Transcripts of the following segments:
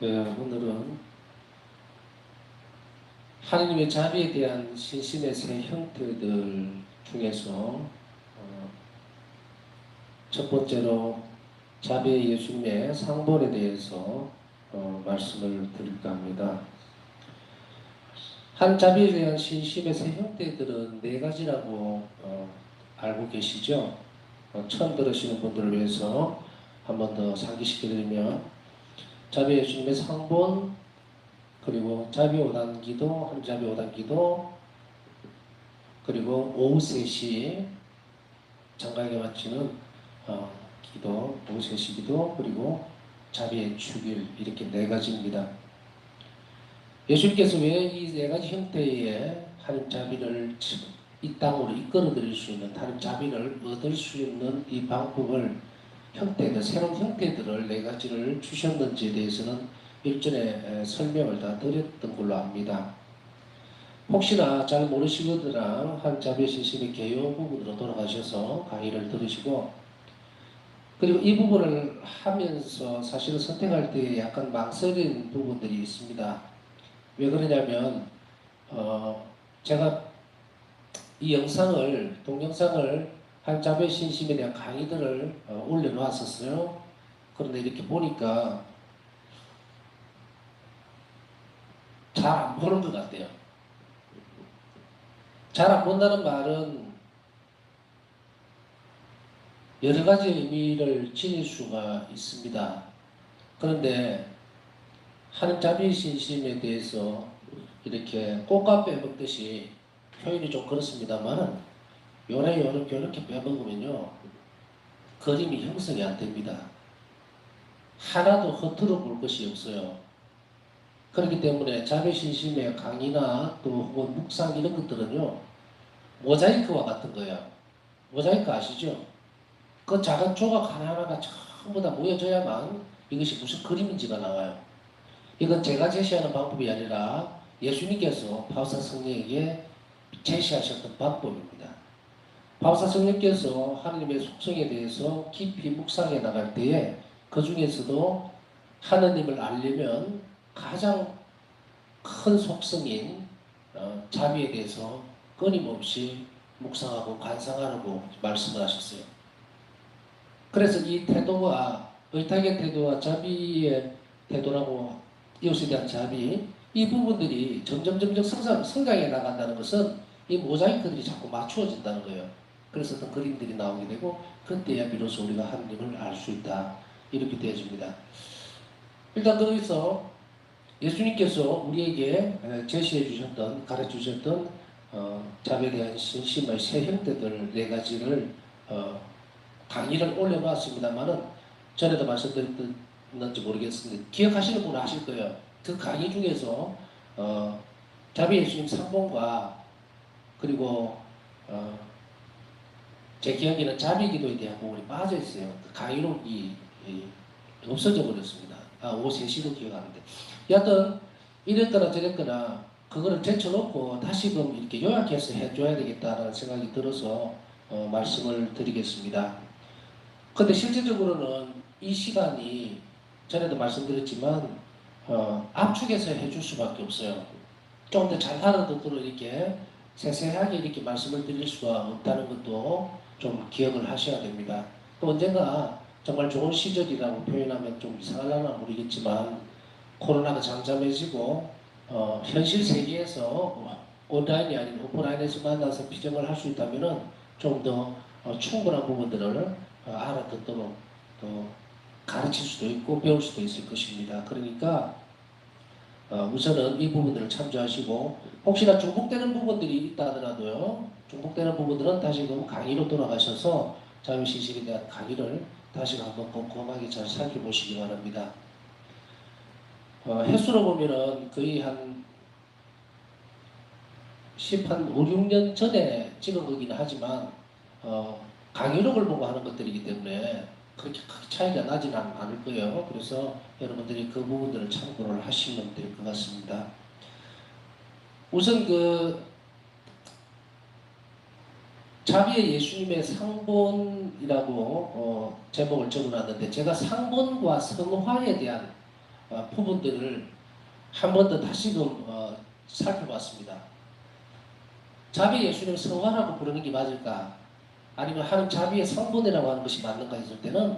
네, 오늘은 하느님의 자비에 대한 신심의 세 형태들 중에서 첫 번째로 자비의 예수님의 상본에 대해서 말씀을 드릴까 합니다. 한 자비에 대한 신심의 세 형태들은 네 가지라고 알고 계시죠? 처음 들으시는 분들을 위해서 한 번 더 상기시켜드리면 자비의 예수님의 상본, 그리고 자비 5단 기도, 한자비 5단 기도, 그리고 오후 3시 장가에게 바치는 기도, 오후 3시 기도, 그리고 자비의 축일, 이렇게 네 가지입니다. 예수님께서 왜 이 네 가지 형태의 하나님 자비를 이 땅으로 이끌어 드릴 수 있는, 하나님 자비를 얻을 수 있는 이 방법을, 형태들, 새로운 형태들을 네 가지를 주셨는지에 대해서는 일전에 설명을 다 드렸던 걸로 압니다. 혹시나 잘 모르시거나 한 자비의 신심의 개요 부분으로 돌아가셔서 강의를 들으시고, 그리고 이 부분을 하면서 사실은 선택할 때 약간 망설이는 부분들이 있습니다. 왜 그러냐면 제가 이 영상을, 동영상을 한 자비의 신심에 대한 강의들을 올려놓았었어요. 그런데 이렇게 보니까 잘 안 보는 것 같아요. 잘 안 본다는 말은 여러 가지 의미를 지닐 수가 있습니다. 그런데 하나님 자비의 신심에 대해서 이렇게 꽃가 빼먹듯이, 표현이 좀 그렇습니다만, 요래 이렇게 빼먹으면요 그림이 형성이 안 됩니다. 하나도 허투루 볼 것이 없어요. 그렇기 때문에 자비의 신심의 강의나 또 혹은 묵상 이런 것들은요 모자이크와 같은 거예요. 모자이크 아시죠? 그 작은 조각 하나하나가 전부 다 모여져야만 이것이 무슨 그림인지가 나와요. 이건 제가 제시하는 방법이 아니라 예수님께서 바우사 성령에게 제시하셨던 방법입니다. 바우사 성령께서 하나님의 속성에 대해서 깊이 묵상해 나갈 때에 그 중에서도 하나님을 알려면 가장 큰 속성인 자비에 대해서 끊임없이 묵상하고 관상하라고 말씀을 하셨어요. 그래서 이 태도와, 의탁의 태도와 자비의 태도라고, 이웃에 대한 자비, 이 부분들이 점점 성장해 나간다는 것은 이 모자이크들이 자꾸 맞추어진다는 거예요. 그래서 어떤 그림들이 나오게 되고, 그때야 비로소 우리가 하나님을 알 수 있다, 이렇게 되어집니다. 일단 그래서 예수님께서 우리에게 제시해 주셨던, 가르쳐 주셨던 자비에 대한 신심의 세 형태들 네 가지를 강의를 올려놨습니다만은, 전에도 말씀드렸는지 모르겠습니다. 기억하시는 분은 아실 거예요. 그 강의 중에서 자비 예수님 3본과 그리고 제 기억에는 자비 기도에 대한 부분이 빠져 있어요. 그 강의록이 없어져 버렸습니다. 오후 3시로 기억하는데, 여하튼 이랬거나 저랬거나 그거를 제쳐놓고 다시금 이렇게 요약해서 해줘야 되겠다는 생각이 들어서 말씀을 드리겠습니다. 근데 실질적으로는 이 시간이, 전에도 말씀드렸지만 압축해서 해줄 수밖에 없어요. 좀 더 잘 알아듣도록 이렇게 세세하게 이렇게 말씀을 드릴 수가 없다는 것도 좀 기억을 하셔야 됩니다. 또 언젠가 정말 좋은 시절이라고 표현하면 좀 이상하려나 모르겠지만, 코로나가 잠잠해지고 현실 세계에서 온라인이 아닌 오프라인에서 만나서 비전을 할 수 있다면 좀 더 충분한 부분들을 알아듣도록 또 가르칠 수도 있고 배울 수도 있을 것입니다. 그러니까 우선은 이 부분들을 참조하시고, 혹시나 중복되는 부분들이 있다 하더라도요, 중복되는 부분들은 다시금 강의로 돌아가셔서 자유신심에 대한 강의를 다시 한번 꼼꼼하게 잘 살펴보시기 바랍니다. 횟수로 보면은 거의 한 5, 6년 전에 찍은 거긴 하지만 강의록을 보고 하는 것들이기 때문에 그렇게 크게 차이가 나지는 않을 거예요. 그래서 여러분들이 그 부분들을 참고를 하시면 될 것 같습니다. 우선 그 자비의 예수님의 상본이라고 제목을 적어놨는데, 제가 상본과 성화에 대한 부분들을 한 번 더 다시금 살펴봤습니다. 자비 예수님을 성화라고 부르는 게 맞을까? 아니면 하는 자비의 성분이라고 하는 것이 맞는가 했을 때는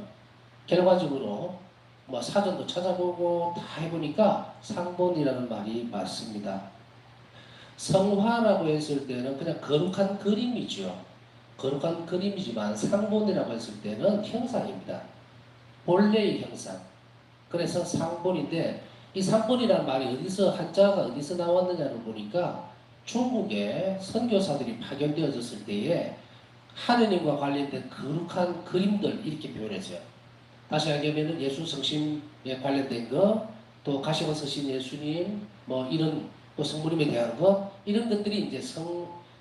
결과적으로 뭐 사전도 찾아보고 다 해보니까 상본이라는 말이 맞습니다. 성화라고 했을 때는 그냥 거룩한 그림이죠. 거룩한 그림이지만 상본이라고 했을 때는 형상입니다. 본래의 형상. 그래서 상본인데 이 상본이라는 말이 어디서 한자가 어디서 나왔느냐를 보니까 중국에 선교사들이 파견되어졌을 때에 하느님과 관련된 거룩한 그림들 이렇게 표현했어요. 다시 하면 예수 성심에 관련된 거, 또 가시고 서신 예수님, 뭐 이런 또 성부님에 대한 것 이런 것들이 이제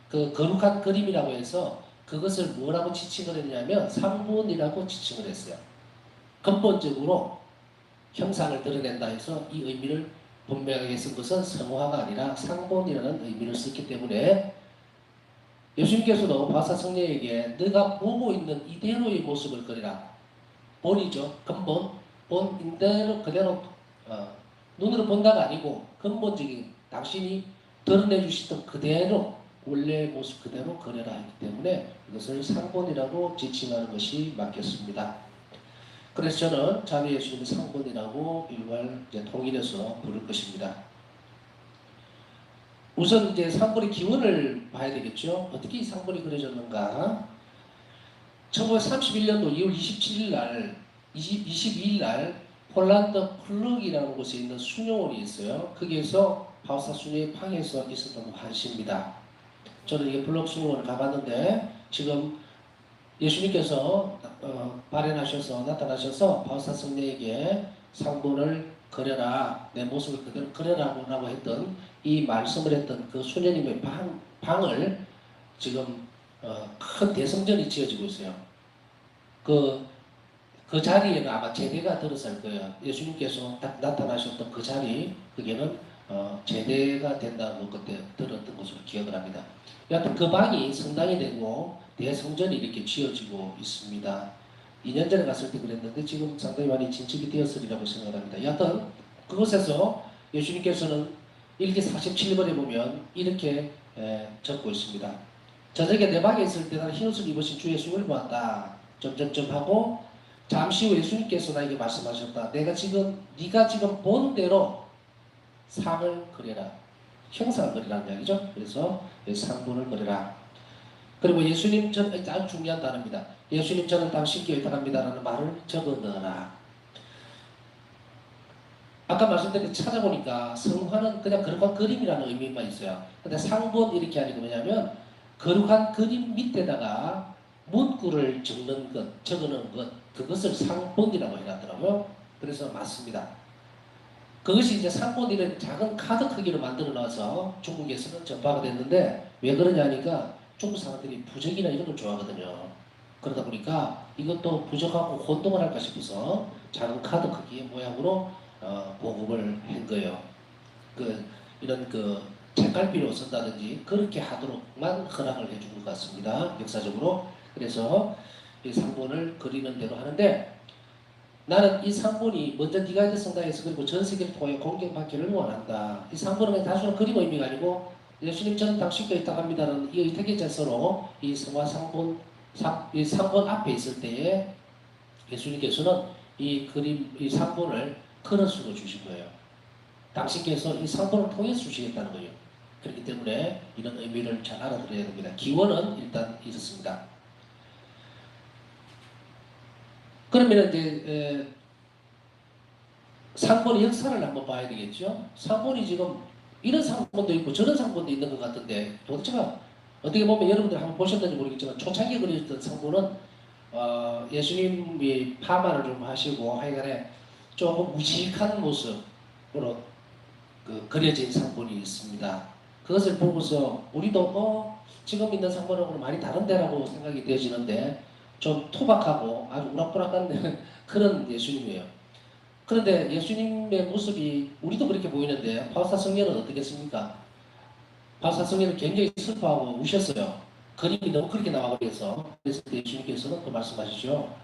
그 거룩한 그림이라고 해서 그것을 뭐라고 지칭을 했냐면 상본이라고 지칭을 했어요. 근본적으로 형상을 드러낸다 해서 이 의미를 분명하게 쓴 것은 성화가 아니라 상본이라는 의미를 썼기 때문에 예수님께서도 바사 성녀에게 너가 보고 있는 이대로의 모습을 그리라. 본이죠. 근본. 본인대로 그대로 눈으로 본다가 아니고 근본적인 당신이 드러내 주시던 그대로 원래의 모습 그대로 그려라 했기 때문에 이것을 상본이라고 지칭하는 것이 맞겠습니다. 그래서 저는 자비 예수님의 상본이라고 일괄 통일해서 부를 것입니다. 우선 이제 상본의 기원을 봐야 되겠죠. 어떻게 이 상본이 그려졌는가? 1931년도 2월 27일 날, 22일 날 폴란드 플럭이라는 곳에 있는 수녀원이 있어요. 거기에서 바우사 수녀의 방에서 있었던 환시입니다. 저는 이게 플럭 수녀원을 가봤는데 지금 예수님께서 발현하셔서 나타나셔서 바우사 성녀에게 상본을 그려라, 내 모습을 그대로 그려라고 했던 이 말씀을 했던 그 수녀님의 방을 지금 큰 대성전이 지어지고 있어요. 그 자리에는 아마 제대가 들어설 거예요. 예수님께서 딱 나타나셨던 그 자리, 그게는 제대가 된다고 그때 들었던 것으로 기억을 합니다. 여하튼 그 방이 성당이 되고 대성전이 이렇게 지어지고 있습니다. 2년 전에 갔을 때 그랬는데 지금 상당히 많이 진척이 되었으리라고 생각합니다. 여하튼 그곳에서 예수님께서는 일기 47번에 보면 이렇게 적고 있습니다. 저녁에 내 방에 있을 때 나는 흰옷을 입으신 주 예수님을 보았다. 점점점 하고 잠시 후 예수님께서 나에게 말씀하셨다. 네가 지금 본 대로 상을 그려라. 형상을 그리라는 이야기죠. 그래서 상본을 그려라. 그리고 예수님 아주 중요한 단어입니다. 예수님 저는 당신께 의탁합니다라는 말을 적어 넣어라. 아까 말씀드린 찾아보니까 성화는 그냥 거룩한 그림이라는 의미만 있어요. 근데 상본 이렇게 하니까 뭐냐면 거룩한 그림 밑에다가 문구를 적는 것, 적어놓은 것, 그것을 상본이라고 해놨더라고요. 그래서 맞습니다. 그것이 이제 상본이라는 작은 카드 크기로 만들어 놔서 중국에서는 전파가 됐는데 왜 그러냐니까 중국 사람들이 부적이나 이런 걸 좋아하거든요. 그러다 보니까 이것도 부적하고 혼동을 할까 싶어서 작은 카드 크기의 모양으로 보급을 한 거예요. 이런 책갈피로 쓴다든지 그렇게 하도록만 허락을 해준 것 같습니다. 역사적으로. 그래서 이 상본을 그리는 대로 하는데 나는 이 상본이 먼저 네가 이제 성당에서 그리고 전 세계를 통해 공경받기를 원한다. 이 상본은 단순한 그림 의미가 아니고 예수님 저는 당신께 의탁합니다는 이 의탁의 제서로 이 성화 상본 이 상본 앞에 있을 때에 예수님께서는 이 상본을 그릇으로 주신 거예요. 당신께서 이 상본을 통해 주시겠다는 거예요. 그렇기 때문에 이런 의미를 잘 알아들어야 됩니다. 기원은 일단 있었습니다. 그러면 이제 상본의 역사를 한번 봐야 되겠죠. 상본이 지금 이런 상본도 있고 저런 상본도 있는 것 같은데 도대체가 어떻게 보면 여러분들 한번 보셨는지 모르겠지만 초창기에 그려졌던 상본은 예수님이 파마를 좀 하시고 하여간에 조금 무직한 모습으로 그려진 상본이 있습니다. 그것을 보고서 우리도 지금 있는 상본하고는 많이 다른데라고 생각이 되어지는데 좀 투박하고 아주 우락부락한 그런 예수님이에요. 그런데 예수님의 모습이 우리도 그렇게 보이는데 바우사 성녀는 어떻겠습니까? 바우사 성녀는 굉장히 슬퍼하고 우셨어요. 그림이 너무 그렇게 나와버려서. 그래서 예수님께서는 그 말씀하시죠.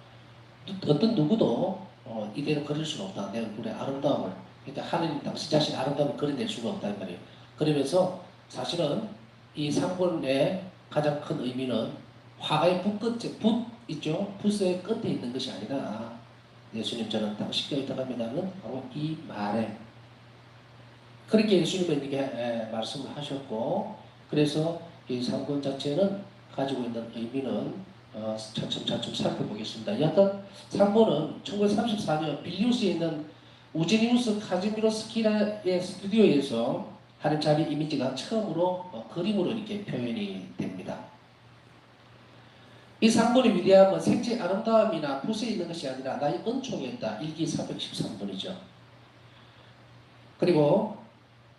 어떤 누구도 이대로 그릴 수는 없다. 내 얼굴의 아름다움을. 그러니까 하느님 당신 자신 아름다움을 그려낼 수가 없단 말이에요. 그러면서 사실은 이 상본의 가장 큰 의미는 화가의 붓 있죠? 붓의 끝에 있는 것이 아니라 예수님 저는 당신께 의탁합니다는 바로 이 말에 그렇게 예수님은 이렇게 말씀을 하셨고 그래서 이 상본 자체는 가지고 있는 의미는 차츰차츰 살펴보겠습니다. 여튼 상본은 1934년 빌뉴스에 있는 우제니우스 카즈미로스키의 스튜디오에서 하는 자비 이미지가 처음으로 그림으로 이렇게 표현이 됩니다. 이 상본의 위대함은 생체 아름다움이나 붓에 있는 것이 아니라 나의 은총에 있다. 일기 413번이죠. 그리고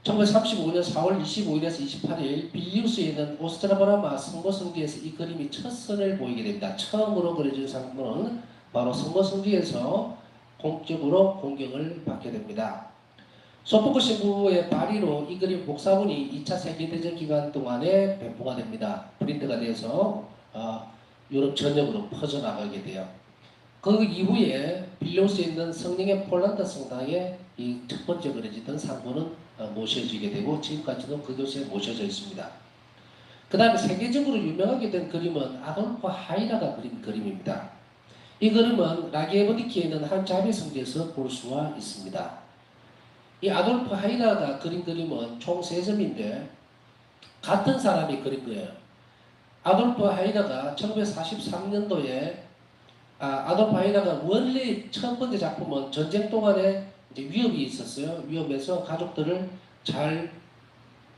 1935년 4월 25일에서 28일 빌뉴스에 있는 오스트라바라마 성모성지에서 이 그림이 첫 선을 보이게 됩니다. 처음으로 그려진 상본은 바로 성모성지에서 공적으로 공격을 받게 됩니다. 소포크 신부의 발의로 이 그림 복사본이 2차 세계대전 기간 동안에 배포가 됩니다. 프린트가 돼서 유럽 전역으로 퍼져나가게 돼요. 그 이후에 빌뉴스에 있는 성령의 폴란드 성당에 이 첫 번째 그려지던 상본은 모셔지게 되고 지금까지도 그곳에 모셔져 있습니다. 그 다음에 세계적으로 유명하게 된 그림은 아돌프 하이라가 그린 그림입니다. 이 그림은 라기에버디키에 있는 한 자비 성지에서 볼 수가 있습니다. 이 아돌프 하이라가 그린 그림은 총 3점인데 같은 사람이 그린 거예요. 아돌프 하이라가 1943년도에 아돌프 하이라가 원래 첫 번째 작품은 전쟁 동안에 이제 위협이 있었어요. 위협에서 가족들을 잘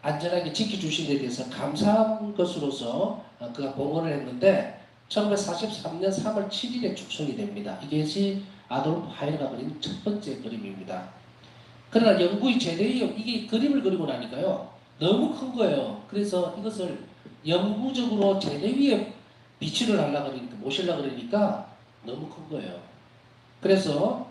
안전하게 지켜주신 데 대해서 감사한 것으로서 그가 봉헌을 했는데 1943년 3월 7일에 축송이 됩니다. 이것이 아돌프 하이라가 그린 첫 번째 그림입니다. 그러나 영구히 제대로 이게 그림을 그리고 나니까요. 너무 큰 거예요. 그래서 이것을 영구적으로 제대 위에 비치를 하려고 그러니까, 모시려고 그러니까 너무 큰 거예요. 그래서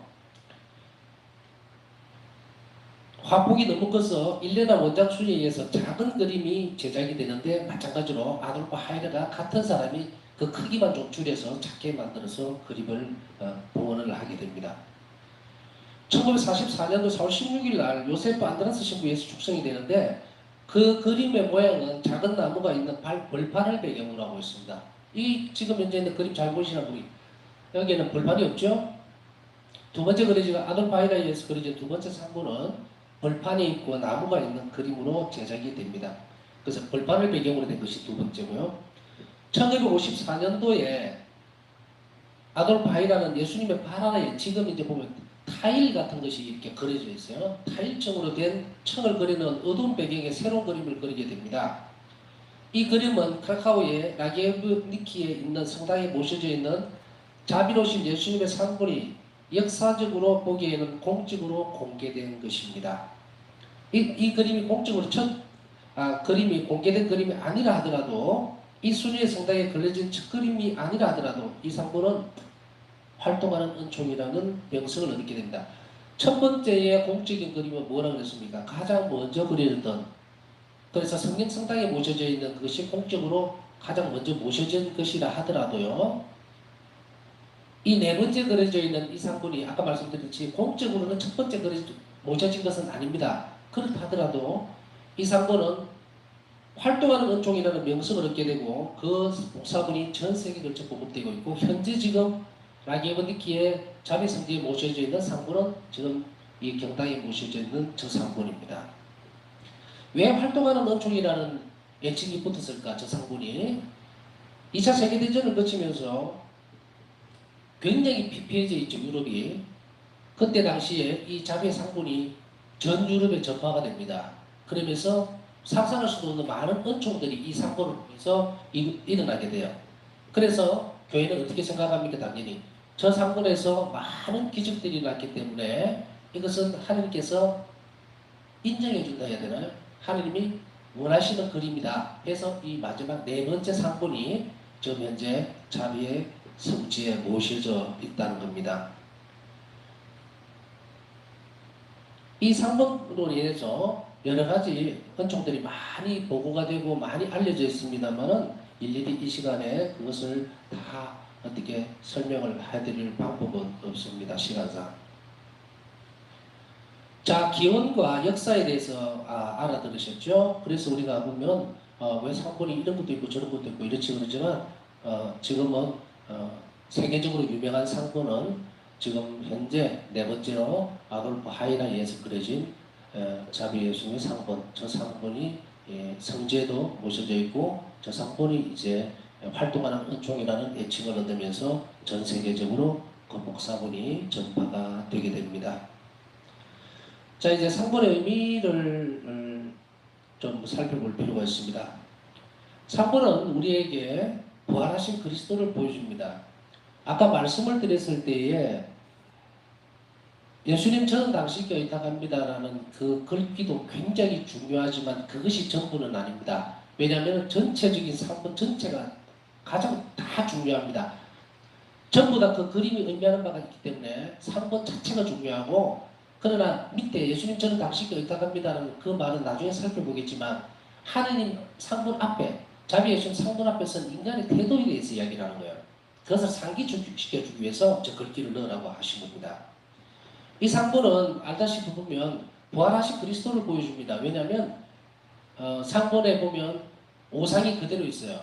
화폭이 너무 커서 일레나 원작 순위에 의해서 작은 그림이 제작이 되는데 마찬가지로 아돌프 하이라가 같은 사람이 그 크기만 좀 줄여서 작게 만들어서 그림을 봉헌을 하게 됩니다. 1944년도 4월 16일 날 요세프 안드레스 신부에서 축성이 되는데 그 그림의 모양은 작은 나무가 있는 벌판을 배경으로 하고 있습니다. 이 지금 현재 있는 그림 잘 보시나 보니 여기에는 벌판이 없죠? 두 번째 그려진 아돌프 하이라에 의해서 그려진 두 번째 상본은 벌판이 있고 나무가 있는 그림으로 제작이 됩니다. 그래서 벌판을 배경으로 된 것이 두 번째고요. 1954년도에 아돌프 하이라는 예수님의 발 아래에 지금 이제 보면 타일 같은 것이 이렇게 그려져 있어요. 타일층으로 된 층을 그리는 어두운 배경의 새로운 그림을 그리게 됩니다. 이 그림은 크라카우의 라기에브니키에 있는 성당에 모셔져 있는 자비로우신 예수님의 상본이 역사적으로 보기에는 공적으로 공개된 것입니다. 이 그림이 공적으로 그림이 공개된 그림이 아니라 하더라도 이 순위의 성당에 걸려진 첫 그림이 아니라 하더라도 이 상본은 활동하는 은총이라는 명성을 얻게 됩니다. 첫 번째의 공적인 그림은 뭐라고 그랬습니까? 가장 먼저 그려졌던 그래서 성령 성당에 모셔져 있는 그것이 공적으로 가장 먼저 모셔진 것이라 하더라도요. 이 네 번째 그려져 있는 이 상본이 아까 말씀드렸듯이 공적으로는 첫 번째 모셔진 것은 아닙니다. 그렇다 하더라도 이 상본은 활동하는 은총이라는 명성을 얻게 되고 그 복사본이 전 세계에 걸쳐 보급되고 있고 현재 지금 라기에버니키의 자비성지에 모셔져 있는 상본은 지금 이 경당에 모셔져 있는 저 상본입니다. 왜 활동하는 은총이라는 애칭이 붙었을까? 저 상본이 2차 세계대전을 거치면서 굉장히 피폐해져 있죠. 유럽이. 그때 당시에 이 자비의 상본이 전 유럽에 전파가 됩니다. 그러면서 상상할 수도 없는 많은 은총들이 이 상본을 통해서 일어나게 돼요. 그래서 교회는 어떻게 생각합니까? 당연히 저 상본에서 많은 기적들이 일어났기 때문에 이것은 하나님께서 인정해 준다 해야 되나요? 하나님이 원하시는 그림이다 해서 이 마지막 네 번째 상본이 지금 현재 자비의 성지에 모셔져 있다는 겁니다. 이 상본으로 인해서 여러 가지 은총들이 많이 보고가 되고 많이 알려져 있습니다만은 일일이 이 시간에 그것을 다 어떻게 설명을 해드릴 방법은 없습니다. 시간상. 자, 기원과 역사에 대해서 알아들으셨죠? 그래서 우리가 보면 왜 상권이 이런 것도 있고 저런 것도 있고 이렇지 그러지만 지금은 세계적으로 유명한 상권은 지금 현재 네 번째로 아돌프 하이라이에서 그려진 자비 예수님의 상권, 저 상권이 성제도 모셔져 있고 저 상권이 이제 활동하는 은총이라는 애칭을 얻으면서 전 세계적으로 그 목사분이 전파가 되게 됩니다. 자, 이제 상권의 의미를 좀 살펴볼 필요가 있습니다. 상권은 우리에게 부활하신 그리스도를 보여줍니다. 아까 말씀을 드렸을 때에 예수님 저는 당시 교회탁합니다라는 그 글귀도 굉장히 중요하지만 그것이 전부는 아닙니다. 왜냐하면 전체적인 상권 전체가 가장 다 중요합니다. 전부 다 그 그림이 의미하는 바가 있기 때문에 상권 자체가 중요하고 그러나 밑에 예수님 저는 당시 의탁합니다라는 그 말은 나중에 살펴보겠지만 하느님 상권 앞에 자비 예수님 상권 앞에서는 인간의 태도에 대해서 이야기를 하는 거예요. 그것을 상기시켜주기 위해서 저 글귀를 넣으라고 하신 겁니다. 이 상권은 알다시피 보면 부활하신 그리스도를 보여줍니다. 왜냐하면 상권에 보면 오상이 그대로 있어요.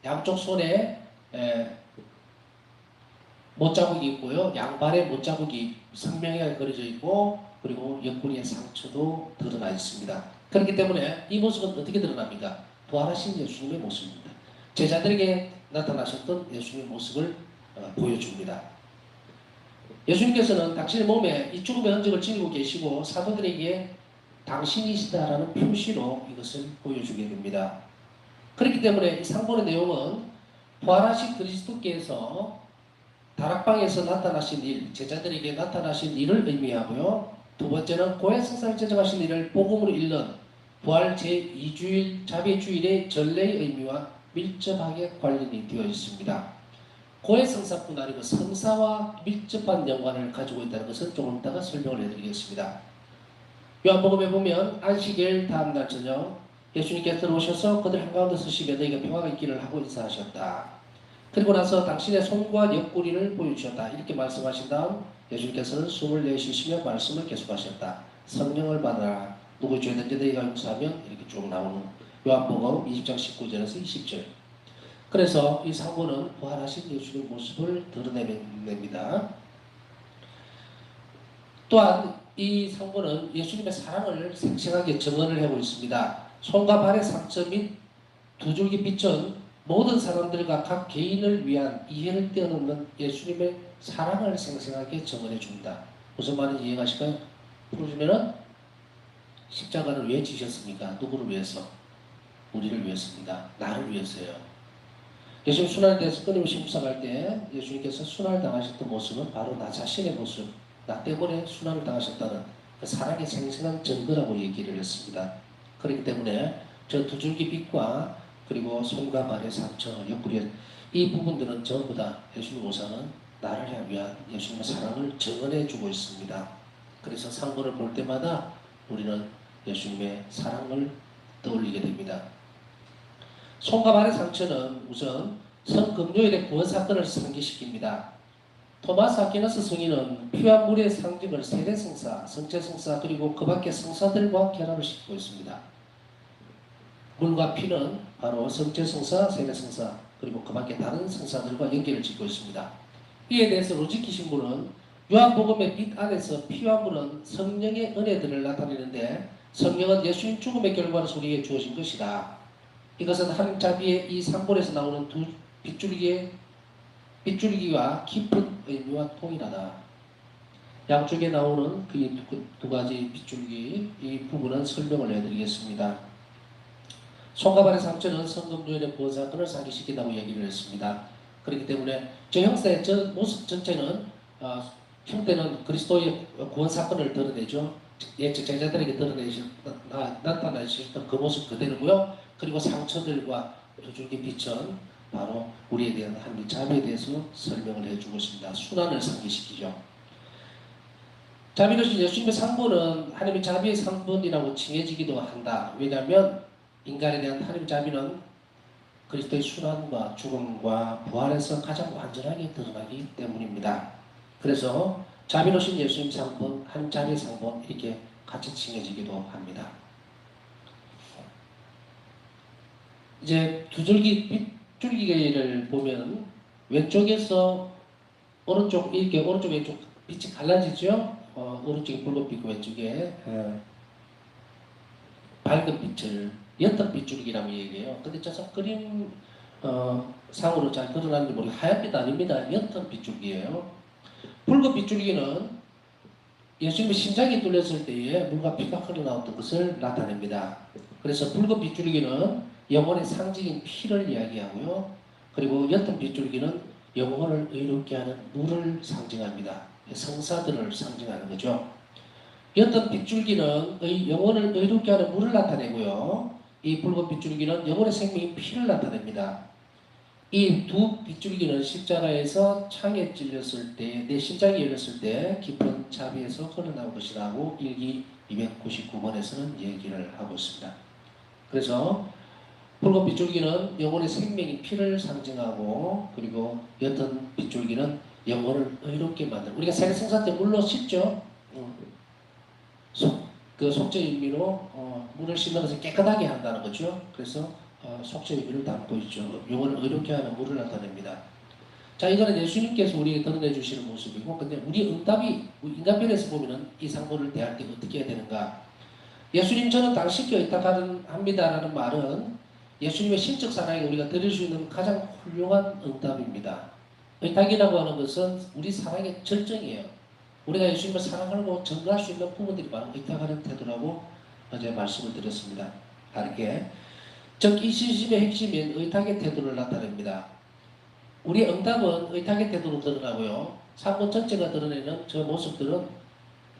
양쪽 손에 못자국이 있고요. 양발에 못자국이 선명하게 그려져 있고 그리고 옆구리에 상처도 드러나 있습니다. 그렇기 때문에 이 모습은 어떻게 드러납니까? 부활하신 예수님의 모습입니다. 제자들에게 나타나셨던 예수님의 모습을 보여줍니다. 예수님께서는 당신의 몸에 이 죽음의 흔적을 지니고 계시고 사도들에게 당신이시다라는 표시로 이것을 보여주게 됩니다. 그렇기 때문에 이 상본의 내용은 부활하신 그리스도께서 다락방에서 나타나신 일, 제자들에게 나타나신 일을 의미하고요. 두 번째는 고해 성사를 제정하신 일을 복음으로 읽는 부활 제2주일 자비주일의 전례의 의미와 밀접하게 관련이 되어 있습니다. 고해 성사뿐 아니고 성사와 밀접한 연관을 가지고 있다는 것은 조금 이따가 설명을 해드리겠습니다. 요한복음에 보면 안식일 다음날 저녁 예수님께서 들어오셔서 그들 한가운데 서시며 너희가 평화가 있기를 하고 인사하셨다. 그리고 나서 당신의 손과 옆구리를 보여주셨다. 이렇게 말씀하신 다음 예수님께서는 숨을 내쉬시며 말씀을 계속하셨다. 성령을 받아라. 누구 죄든지 너희가 용서하면 이렇게 쭉 나오는 요한복음 20장 19절에서 20절. 그래서 이 상고는 부활하신 예수님의 모습을 드러냅니다. 또한 이 상고는 예수님의 사랑을 생생하게 증언을 하고 있습니다. 손과 발의 상처 및 두 줄기 빛은 모든 사람들과 각 개인을 위한 이해를 뛰어넘는 예수님의 사랑을 생생하게 증언해 줍니다. 무슨 말인지 이해가실까요? 풀어주면은 십자가를 왜 지셨습니까? 누구를 위해서? 우리를 위해서입니다. 나를 위해서요. 예수님 순환에 대해서 끊임없이 묵상할 때 예수님께서 순환을 당하셨던 모습은 바로 나 자신의 모습, 나 때문에 순환을 당하셨다는 그 사랑의 생생한 증거라고 얘기를 했습니다. 그렇기 때문에 저 두 줄기 빛과 그리고 손과 발의 상처, 옆구리 이 부분들은 전부 다 예수님 오사는 나를 위한 예수님의 사랑을 증언해 주고 있습니다. 그래서 상고를 볼 때마다 우리는 예수님의 사랑을 떠올리게 됩니다. 손과 발의 상처는 우선 성금요일의 구원 사건을 상기시킵니다. 토마스 아퀴나스 성인은 피와 물의 상징을 세례성사, 성체성사 그리고 그 밖의 성사들과 결합을 시키고 있습니다. 물과 피는 바로 성체성사, 세례성사 그리고 그 밖의 다른 성사들과 연결을 짓고 있습니다. 이에 대해서 로지키 신부는 요한복음의 빛 안에서 피와 물은 성령의 은혜들을 나타내는데 성령은 예수님 죽음의 결과로 우리에게 주어진 것이다. 이것은 하나님 자비의 이 상본에서 나오는 두 빗줄기와 깊은 의미와 통일하다. 양쪽에 나오는 그 두 가지 빗줄기 이 부분은 설명을 해드리겠습니다. 손과 발의 상처는 성금요일의 구원 사건을 상기시킨다고 얘기를 했습니다. 그렇기 때문에 저 형사의 저 모습 전체는 형태는 그리스도의 구원 사건을 드러내죠. 제자들에게 나타나셨던 그 모습 그대로고요. 그리고 상처들과 두 줄기 빛은 바로 우리에 대한 하나님의 자비에 대해서 설명을 해주고 있습니다. 순환을 상기시키죠. 자비로신 예수님의 상본은 하나님의 자비의 상본이라고 칭해지기도 한다. 왜냐하면 인간에 대한 하나님의 자비는 그리스도의 순환과 죽음과 부활에서 가장 완전하게 드러나기 때문입니다. 그래서 자비로신 예수님 상본, 하나님 자비의 상본 이렇게 같이 칭해지기도 합니다. 이제 두 줄기 빗줄기를 보면 왼쪽에서 오른쪽 이렇게 오른쪽 왼쪽 빛이 갈라지죠. 오른쪽에 붉은빛 왼쪽에 밝은 빛을 옅은 빗줄기라고 얘기해요. 근데 저 그림 상으로 잘 드러나는지 모르겠어요. 하얀빛 아닙니다. 옅은 빗줄기예요. 붉은 빗줄기는 예수님의 심장이 뚫렸을 때에 물과 피가 흘러나왔던 것을 나타냅니다. 그래서 붉은 빗줄기는 영혼의 상징인 피를 이야기하고요. 그리고 옅은 빗줄기는 영혼을 의롭게 하는 물을 상징합니다. 성사들을 상징하는 거죠. 옅은 빗줄기는 영혼을 의롭게 하는 물을 나타내고요. 이 붉은 빗줄기는 영혼의 생명인 피를 나타냅니다. 이 두 빗줄기는 십자가에서 창에 찔렸을 때, 내 심장이 열렸을 때 깊은 자비에서 흘러나온 것이라고 일기 299번에서는 얘기를 하고 있습니다. 그래서 붉은 빗줄기는 영혼의 생명인 피를 상징하고, 그리고 옅은 빗줄기는 영혼을 의롭게 만드는, 우리가 세례성사 때 물로 씻죠. 그 속죄 의미로 물을 씻는 것을 깨끗하게 한다는 거죠. 그래서 속죄 의미를 담고 있죠. 영혼을 의롭게 하는 물을 나타냅니다. 자, 이거는 예수님께서 우리에게 드러내 주시는 모습이고, 근데 우리 응답이 인간편에서 보면은 이 상고를 대할 때 어떻게 해야 되는가? 예수님 저는 당신께 의탁합니다라는 말은 예수님의 신적 사랑에 우리가 드릴 수 있는 가장 훌륭한 응답입니다. 의탁이라고 하는 것은 우리 사랑의 절정이에요. 우리가 예수님을 사랑하고 증거할 수 있는 부분들이 바로 의탁하는 태도라고 어제 말씀을 드렸습니다. 다르게 즉 이 시집의 핵심인 의탁의 태도를 나타냅니다. 우리의 응답은 의탁의 태도로 드러나고요. 상권 전체가 드러내는 저 모습들은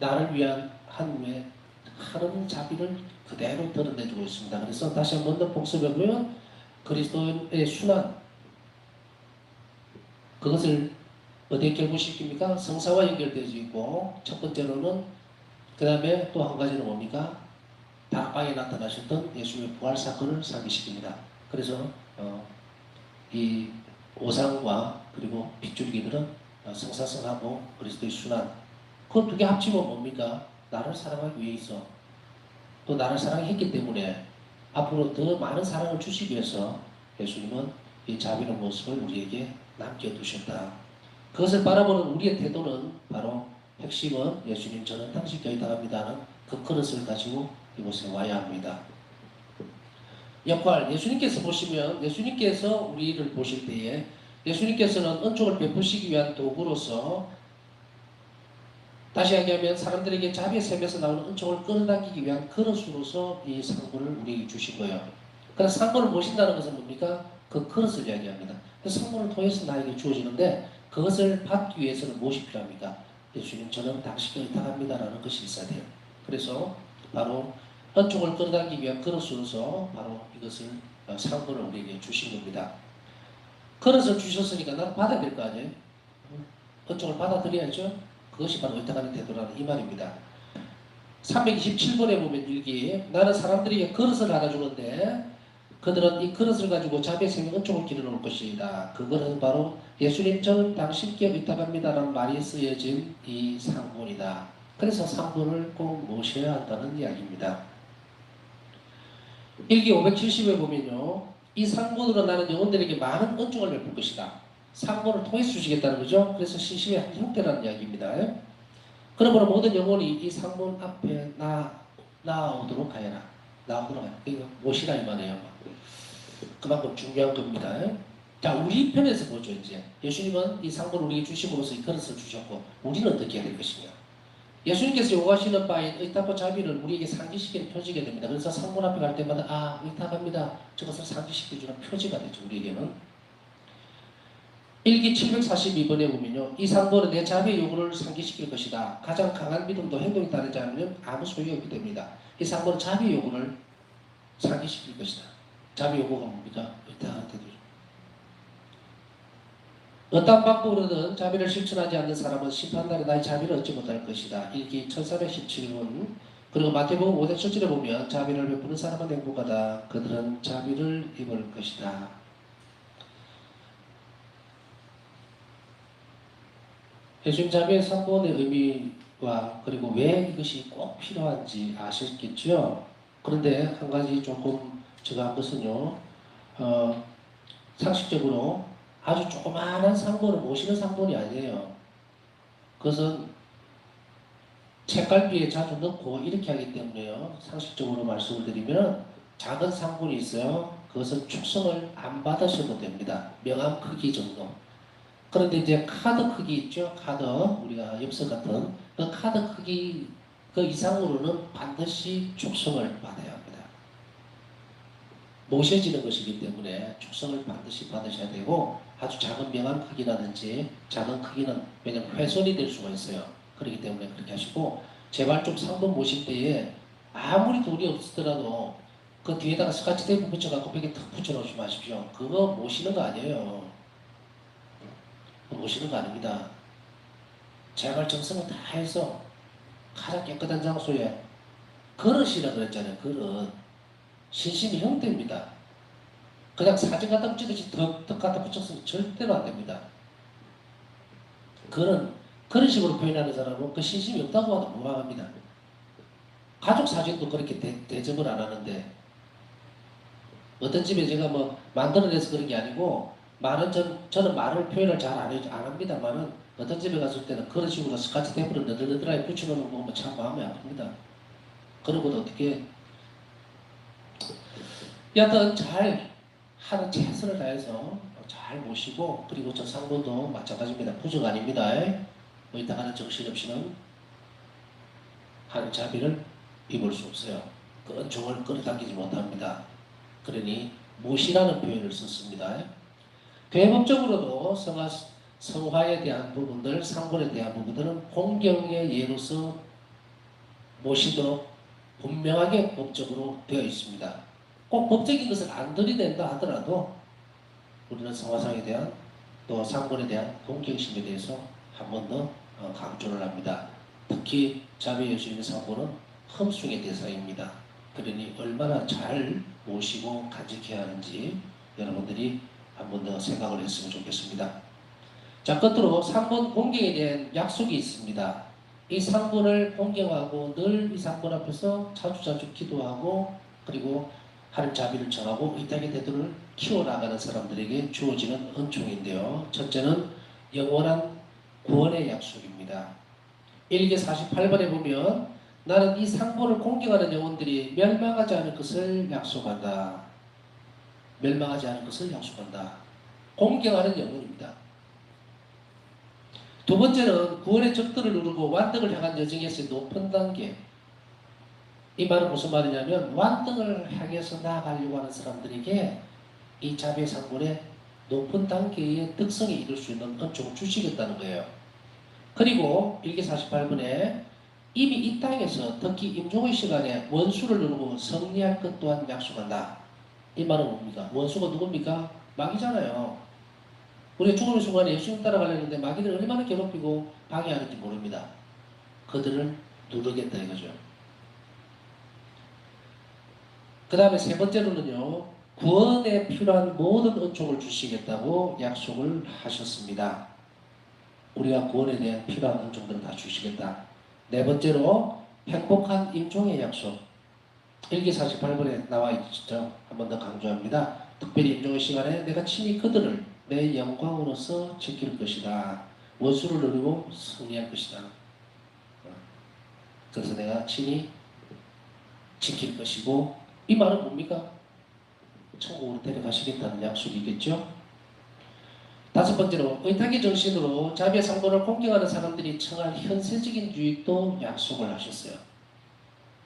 나를 위한 하나님의 하는 자비를 그대로 드러내주고 있습니다. 그래서 다시 한번 더 복습해보면 그리스도의 순환, 그것을 어디에 결부시킵니까? 성사와 연결되어 있고, 첫 번째로는 그 다음에 또 한 가지는 뭡니까? 다락방에 나타나셨던 예수님의 부활 사건을 상기시킵니다. 그래서 이 오상과 그리고 빗줄기들은 성사성하고 그리스도의 순환, 그 두 개 합치면 뭡니까? 나를 사랑하기 위해서, 또 나를 사랑했기 때문에 앞으로 더 많은 사랑을 주시기 위해서 예수님은 이 자비로운 모습을 우리에게 남겨두셨다. 그것을 바라보는 우리의 태도는 바로 핵심은 예수님 저는 당신께 의탁합니다는 그 그릇을 가지고 이곳에 와야 합니다. 역할, 예수님께서 보시면, 예수님께서 우리를 보실 때에 예수님께서는 은총을 베푸시기 위한 도구로서, 다시 이야기하면 사람들에게 자비의 샘에서 나오는 은총을 끌어당기기 위한 그릇으로서 이 상고를 우리에게 주신 거예요. 그래서 상고를 모신다는 것은 뭡니까? 그 그릇을 이야기합니다. 그 상고를 통해서 나에게 주어지는데 그것을 받기 위해서는 무엇이 필요합니까? 예수님 저는 당신께 의탁합니다라는 것이 있어야 돼요. 그래서 바로 은총을 끌어당기기 위한 그릇으로서 바로 이것을 상고를 우리에게 주신 겁니다. 그릇을 주셨으니까 나는 받아야 될 거 아니에요? 은총을 받아들여야죠. 그것이 바로 의탁하는 태도라는 이 말입니다. 327번에 보면 일기, 나는 사람들에게 그릇을 하나 주는데 그들은 이 그릇을 가지고 자비의 생명 은총을 기르는 것이다. 그것은 바로 예수님 저는 당신께 의탁합니다라는 말이 쓰여진 이 상본이다. 그래서 상본을 꼭 모셔야 한다는 이야기입니다. 일기 570에 보면요, 이 상본으로 나는 영혼들에게 많은 은총을 베풀 것이다. 상본을 통해서 주시겠다는 거죠. 그래서 시심의 한 형태라는 이야기입니다. 그러므로 모든 영혼이 이 상본 앞에 나오도록 하여라. 나오도록 하여라. 이거 모시라 이 말이에요. 그만큼 중요한 겁니다. 자, 우리 편에서 보죠. 이제 예수님은 이 상본을 우리에게 주심으로써 이 그릇을 주셨고, 우리는 어떻게 해야 될 것이냐. 예수님께서 요구하시는 바인 의탁과 자비를 우리에게 상기시키는 표지가 됩니다. 그래서 상본 앞에 갈 때마다 의탁합니다. 저것을 상기시켜주는 표지가 되죠. 우리에게는. 일기 742번에 보면요, 이 상본은 내 자비의 요구를 상기시킬 것이다. 가장 강한 믿음도 행동이 다르지 않으면 아무 소용이 없게 됩니다. 이 상본은 자비의 요구를 상기시킬 것이다. 자비 요구가 뭡니까? 의탁하는 태도죠. 어떤 방법으로든 자비를 실천하지 않는 사람은 심판날에 나의 자비를 얻지 못할 것이다. 일기 1317번. 그리고 마태복음 5장 7절에 보면 자비를 베푸는 사람은 행복하다. 그들은 자비를 입을 것이다. 예수님 자비의 상본의 의미 그리고 왜 이것이 꼭 필요한지 아셨겠죠? 그런데 한 가지 조금 제가 한 것은요, 상식적으로 아주 조그마한 상본을 모시는 상본이 아니에요. 그것은 책갈피에 자주 넣고 이렇게 하기 때문에요. 상식적으로 말씀을 드리면 작은 상본이 있어요. 그것은 축성을 안 받으셔도 됩니다. 명함 크기 정도. 그런데 이제 카드 크기 있죠? 카드, 우리가 엽서 같은 그 카드 크기 그 이상으로는 반드시 축성을 받아야 합니다. 모셔지는 것이기 때문에 축성을 반드시 받으셔야 되고, 아주 작은 명함 크기라든지 작은 크기는 왜냐면 훼손이 될 수가 있어요. 그렇기 때문에 그렇게 하시고, 제발 좀 상품 모실 때에 아무리 돈이 없더라도 그 뒤에다가 스카치 테이프 붙여갖고 벽에 탁 붙여놓지 마십시오. 그거 모시는 거 아니에요. 모시는 거 아닙니다. 제발 정성을 다 해서 가장 깨끗한 장소에 그릇이라 그랬잖아요. 그릇. 신심이 형태입니다. 그냥 사진 갖다 붙이듯이 덕 갖다 붙였으면 절대로 안 됩니다. 그런 식으로 표현하는 사람은 그 신심이 없다고 하도 무방합니다. 가족 사진도 그렇게 대접을 안 하는데, 어떤 집에 제가 뭐 만들어내서 그런 게 아니고, 저는 말을 표현을 잘 안 합니다만은, 어떤 집에 갔을 때는 그런 식으로 스카치 테이프를 너덜너덜하게 붙여놓는 거 보면 참 마음이 아픕니다. 그런 것도 어떻게, 여하튼 잘 하는 최선을 다해서 잘 모시고, 그리고 저 상부도 마찬가지입니다. 부족 아닙니다. 의탁하는 정신없이는 하는 자비를 입을 수 없어요. 그 은총을 끌어당기지 못합니다. 그러니 무시라는 표현을 썼습니다. 교회법적으로도 성화에 대한 부분들, 상본에 대한 부분들은 공경의 예로서 모시도록 분명하게 법적으로 되어 있습니다. 꼭 법적인 것을 안 들이댄다 하더라도 우리는 성화상에 대한 또 상본에 대한 공경심에 대해서 한 번 더 강조를 합니다. 특히 자비 예수님의 상본은 흠숭의 대상입니다. 그러니 얼마나 잘 모시고 간직해야 하는지 여러분들이 한 번 더 생각을 했으면 좋겠습니다. 자, 끝으로 상본 공경에 대한 약속이 있습니다. 이 상본을 공경하고 늘 이 상본 앞에서 자주자주 기도하고, 그리고 하나님 자비를 전하고 의탁의 대도를 키워나가는 사람들에게 주어지는 은총인데요. 첫째는 영원한 구원의 약속입니다. 1개 48번에 보면 나는 이 상본을 공경하는 영혼들이 멸망하지 않을 것을 약속한다. 멸망하지 않을 것을 약속한다. 공경하는 영혼입니다. 두 번째는 구원의 적들을 누르고 완등을 향한 여정에서의 높은 단계. 이 말은 무슨 말이냐면 완등을 향해서 나아가려고 하는 사람들에게 이 자비의 상본의 높은 단계의 특성에 이룰 수 있는 은총을 주시겠다는 거예요. 그리고 1개 48번에 이미 이 땅에서 특히 임종의 시간에 원수를 누르고 승리할 것 또한 약속한다. 이 말은 뭡니까? 원수가 누굽니까? 마귀잖아요. 우리 죽음의 순간에 예수님 따라가려는데 마귀를 얼마나 괴롭히고 방해하는지 모릅니다. 그들을 누르겠다 이거죠. 그 다음에 세 번째로는요, 구원에 필요한 모든 은총을 주시겠다고 약속을 하셨습니다. 우리가 구원에 대한 필요한 은총들을 다 주시겠다. 네 번째로 행복한 임종의 약속. 1기 48번에 나와 있죠. 한 번 더 강조합니다. 특별히 임종의 시간에 내가 친히 그들을 내 영광으로서 지킬 것이다. 원수를 누리고 승리할 것이다. 그래서 내가 친히 지킬 것이고, 이 말은 뭡니까? 천국으로 데려가시겠다는 약속이겠죠. 다섯 번째로 의탁의 정신으로 자비의 상본을 공경하는 사람들이 청할 현세적인 유익도 약속을 하셨어요.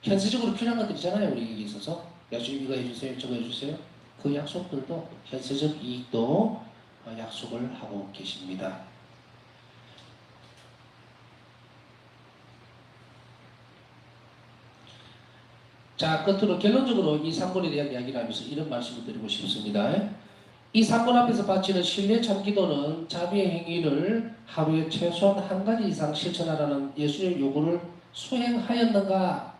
현세적으로 필요한 것들 있잖아요. 우리에게 있어서 예수님 이거 해주세요, 저거 해주세요. 그 약속들도 현세적 이익도 약속을 하고 계십니다. 자, 끝으로 결론적으로 이 상본에 대한 이야기를 하면서 이런 말씀을 드리고 싶습니다. 이 상본 앞에서 바치는 신뢰 참기도는 자비의 행위를 하루에 최소한 한 가지 이상 실천하라는 예수님의 요구를 수행하였는가?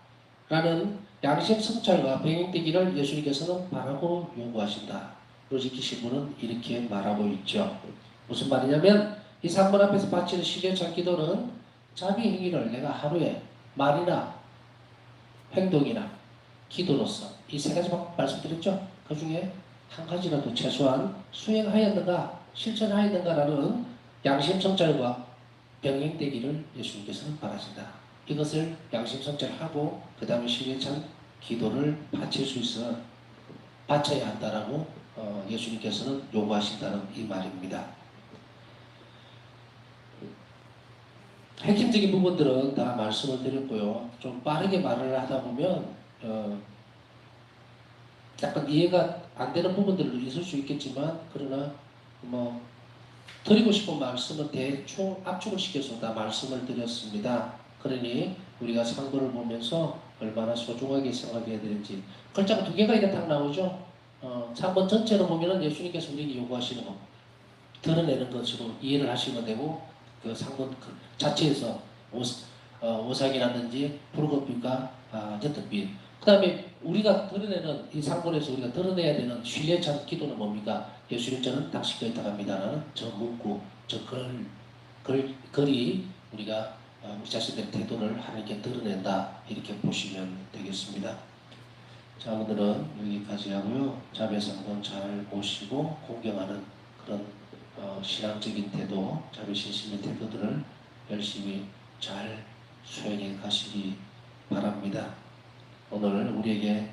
라는 양심 성찰과 병행되기를 예수님께서는 바라고 요구하신다. 로지키 신부는 이렇게 말하고 있죠. 무슨 말이냐면 이 상본 앞에서 바치는 신뢰 참기도는 자비 행위를 내가 하루에 말이나 행동이나 기도로서 이 세 가지 말씀드렸죠. 그 중에 한 가지라도 최소한 수행하였는가 실천하였는가라는 양심성찰과 병행되기를 예수님께서는 바라신다. 이것을 양심성찰하고 그 다음에 신뢰찬 기도를 바칠 수 있어 바쳐야 한다라고 예수님께서는 요구하신다는 이 말입니다. 핵심적인 부분들은 다 말씀을 드렸고요. 좀 빠르게 말을 하다 보면 약간 이해가 안 되는 부분들도 있을 수 있겠지만 그러나 뭐 드리고 싶은 말씀은 대충 압축을 시켜서 다 말씀을 드렸습니다. 그러니 우리가 상도를 보면서 얼마나 소중하게 생각해야 되는지 글자가 두 개가 이렇게 딱 나오죠. 상권 전체로 보면은 예수님께서 우리에게 요구하시는 것 드러내는 것으로 이해를 하시면 되고 그 상권 그 자체에서 오삭이라든지 붉은빛과 옅은빛 그 다음에 우리가 드러내는 이 상권에서 우리가 드러내야 되는 신뢰찬 기도는 뭡니까? 예수님처럼 당신과 있다갑니다라는 저 문구 저 글이 우리가 우리 자신의 태도를 하나님께 드러낸다 이렇게 보시면 되겠습니다. 자 오늘은 여기까지 하고요. 자비 상권 잘 보시고 공경하는 그런 신앙적인 태도, 자비 신심의 태도들을 열심히 잘 수행해 가시기 바랍니다. 오늘 우리에게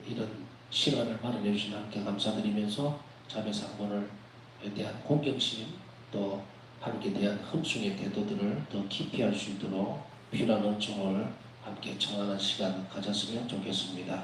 이런 시간을 마련해 주신 하나님께 감사드리면서 자비 상권에 대한 공경심 또 하나님께 대한 흠숭의 태도들을 더 깊이 할 수 있도록 필요한 은총을 함께 청하는 시간 가졌으면 좋겠습니다.